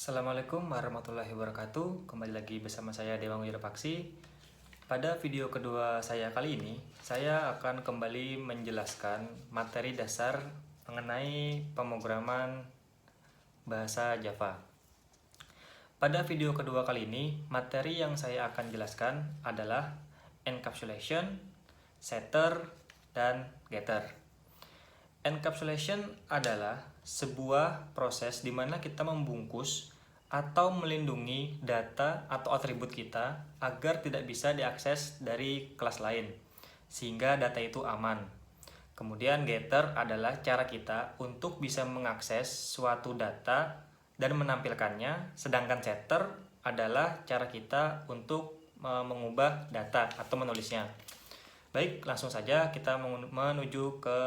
Assalamualaikum warahmatullahi wabarakatuh. Kembali lagi bersama saya Dewang Wiropaksi. Pada video kedua saya kali ini, saya akan kembali menjelaskan materi dasar mengenai pemrograman bahasa Java. Pada video kedua kali ini, materi yang saya akan jelaskan adalah encapsulation, setter, dan getter. Encapsulation adalah sebuah proses di mana kita membungkus atau melindungi data atau atribut kita agar tidak bisa diakses dari kelas lain, sehingga data itu aman. Kemudian getter adalah cara kita untuk bisa mengakses suatu data dan menampilkannya, sedangkan setter adalah cara kita untuk mengubah data atau menulisnya. Baik, langsung saja kita menuju ke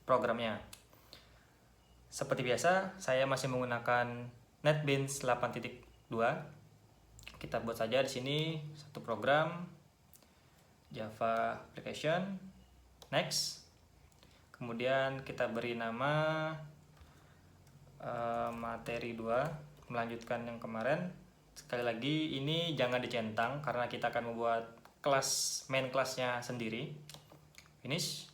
programnya. Seperti biasa, saya masih menggunakan NetBeans 8.2. Kita buat saja di sini satu program Java application. Next. Kemudian kita beri nama materi 2, melanjutkan yang kemarin. Sekali lagi, ini jangan dicentang karena kita akan membuat main kelasnya sendiri. Finish.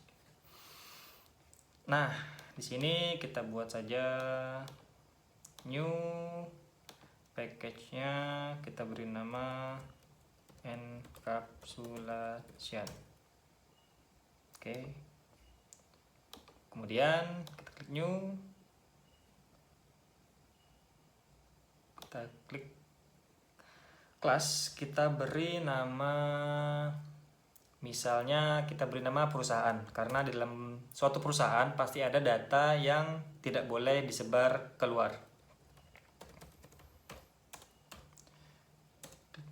Nah, di sini kita buat saja new package-nya, kita beri nama encapsulation. Oke. Kemudian kita klik new. Kita klik kelas, kita beri nama, misalnya kita beri nama perusahaan, karena di dalam suatu perusahaan pasti ada data yang tidak boleh disebar keluar.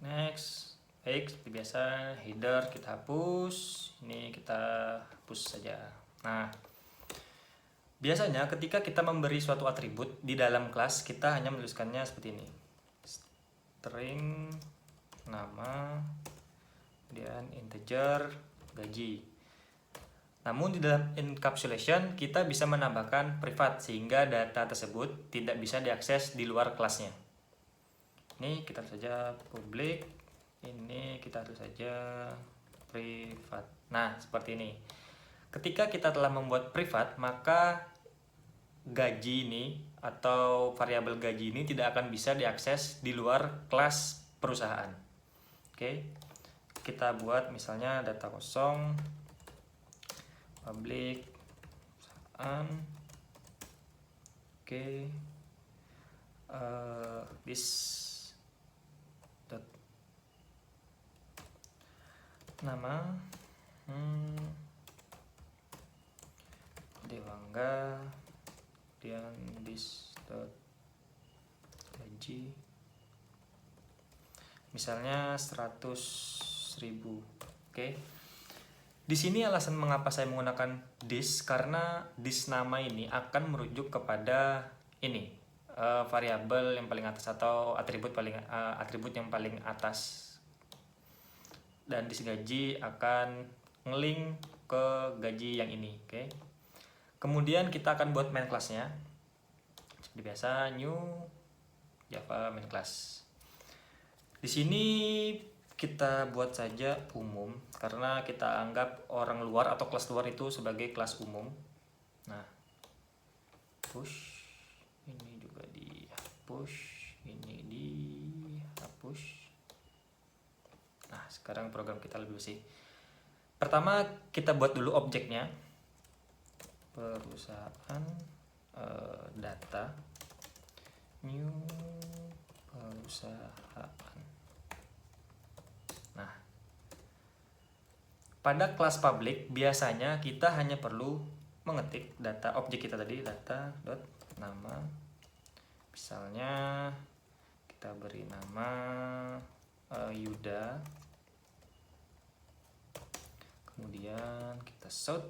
Next. Baik, seperti biasa header kita hapus, ini kita hapus saja. Nah, biasanya ketika kita memberi suatu atribut di dalam kelas, kita hanya menuliskannya seperti ini. String nama, kemudian integer gaji. Namun di dalam encapsulation kita bisa menambahkan privat sehingga data tersebut tidak bisa diakses di luar kelasnya. Ini kita tulis saja public, ini kita tulis saja privat. Nah, seperti ini. Ketika kita telah membuat privat, maka gaji ini atau variabel gaji ini tidak akan bisa diakses di luar kelas perusahaan. Oke. Kita buat misalnya data kosong, public perusahaan. Oke. This dot nama Dewangga, kemudian this dot gaji misalnya 100.000. Oke. Di sini alasan mengapa saya menggunakan this, karena this nama ini akan merujuk kepada ini variabel yang paling atas atau atribut yang paling atas, dan this gaji akan ngelink ke gaji yang ini. Oke. Kemudian kita akan buat main class-nya. Seperti biasa, new Java main class. Di sini kita buat saja umum karena kita anggap orang luar atau kelas luar itu sebagai kelas umum. Nah, push, ini juga dihapus, ini dihapus. Nah, sekarang program kita lebih bersih. Pertama kita buat dulu objeknya, perusahaan, data, new perusahaan. Nah, pada kelas public biasanya kita hanya perlu mengetik data objek kita tadi, data dot nama. Misalnya kita beri nama Yuda. Kemudian kita shout,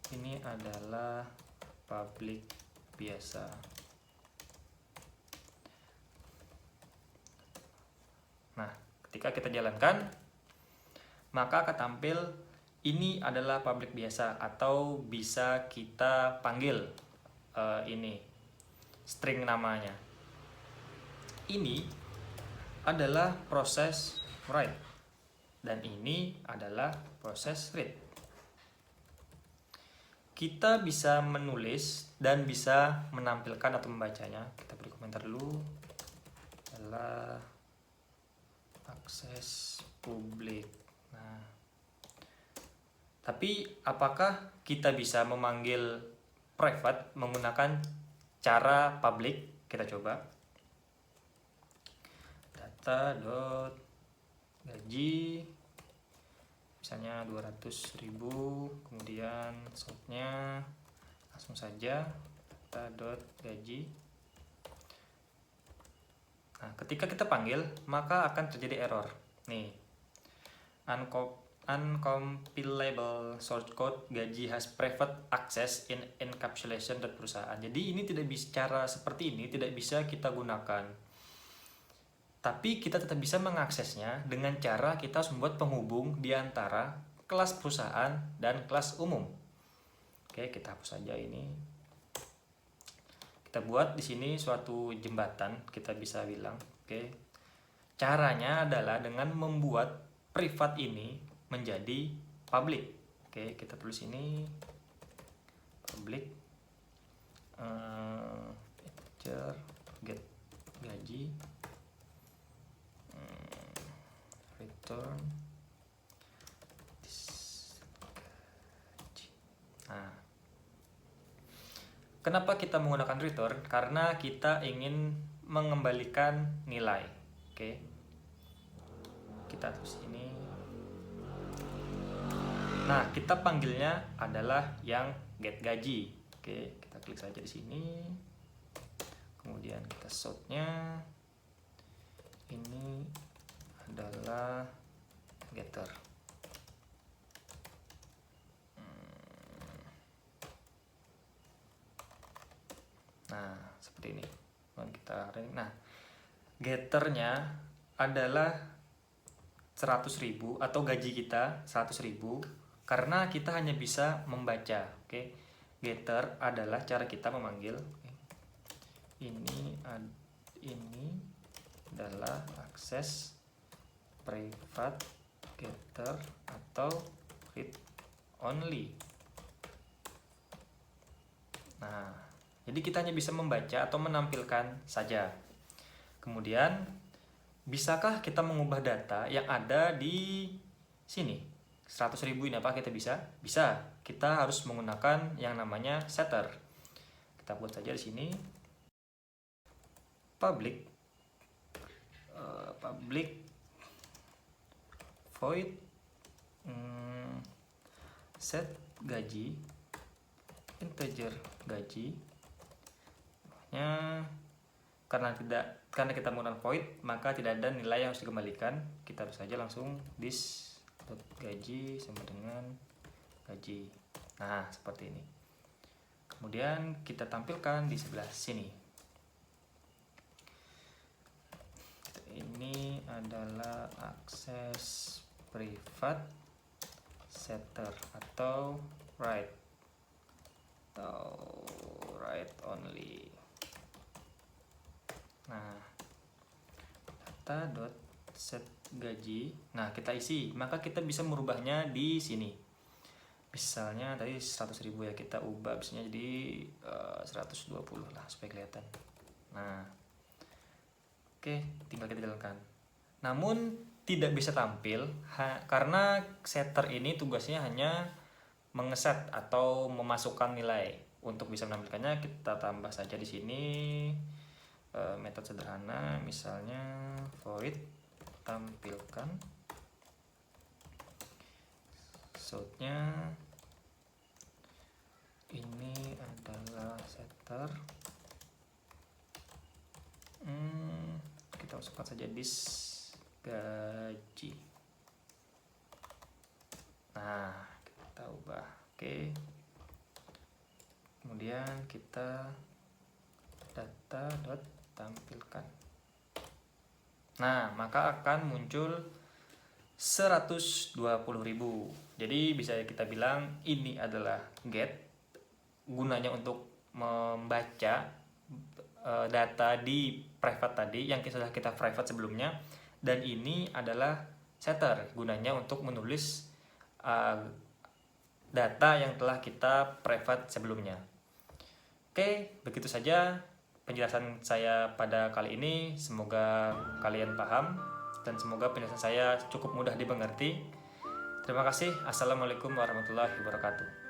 ini adalah public biasa. Nah, ketika kita jalankan, maka akan tampil ini adalah public biasa, atau bisa kita panggil ini string namanya. Ini adalah proses write dan ini adalah proses read. Kita bisa menulis dan bisa menampilkan atau membacanya. Kita beri komentar dulu. Adalah akses publik. Nah, tapi apakah kita bisa memanggil private menggunakan cara public? Kita coba. Data.gaji misalnya 200.000, kemudian shortnya langsung saja data.gaji. Nah, ketika kita panggil maka akan terjadi error. Nih, uncompilable source code gaji has private access in encapsulation perusahaan. Jadi ini tidak bisa, cara seperti ini tidak bisa kita gunakan. Tapi kita tetap bisa mengaksesnya dengan cara kita harus membuat penghubung di antara kelas perusahaan dan kelas umum. Oke, kita hapus saja ini. Kita buat di sini suatu jembatan, kita bisa bilang. Oke. Caranya adalah dengan membuat privat ini menjadi public. Oke, kita tulis ini public get gaji return gaji. Nah, kenapa kita menggunakan return? Karena kita ingin mengembalikan nilai. Oke, kita tulis ini. Nah, kita panggilnya adalah yang get gaji. Oke, kita klik saja di sini. Kemudian kita sortnya. Ini adalah getter. Nah, seperti ini. Nah, getternya adalah 100.000 atau gaji kita 100.000 karena kita hanya bisa membaca. Oke, getter adalah cara kita memanggil. Ini adalah akses private getter atau read only. Nah, jadi kita hanya bisa membaca atau menampilkan saja. Kemudian, bisakah kita mengubah data yang ada di sini? 100.000 ini apa kita bisa? Bisa. Kita harus menggunakan yang namanya setter. Kita buat saja di sini. Public void set gaji integer gaji. Karena kita menggunakan void maka tidak ada nilai yang harus dikembalikan. Kita harus saja langsung this.gaji sama dengan gaji. Nah, seperti ini. Kemudian kita tampilkan di sebelah sini. Ini adalah akses privat setter atau write only. Nah, data.set gaji. Nah, kita isi, maka kita bisa merubahnya di sini. Misalnya tadi 100.000 ya, kita ubah misalnya jadi 120 lah supaya kelihatan. Nah, oke, tinggal kita jalankan. Namun tidak bisa tampil karena setter ini tugasnya hanya mengeset atau memasukkan nilai. Untuk bisa menampilkannya kita tambah saja di sini metode sederhana, misalnya void tampilkan outputnya. Ini adalah setter. Kita masukkan saja this gaji. Nah, kita ubah. Oke. Kemudian kita data.tampilkan. Nah, maka akan muncul 120.000. Jadi bisa kita bilang ini adalah get, gunanya untuk membaca data di private tadi yang sudah kita private sebelumnya, dan ini adalah setter, gunanya untuk menulis data yang telah kita private sebelumnya. Oke, begitu saja penjelasan saya pada kali ini. Semoga kalian paham dan semoga penjelasan saya cukup mudah dimengerti. Terima kasih. Assalamualaikum warahmatullahi wabarakatuh.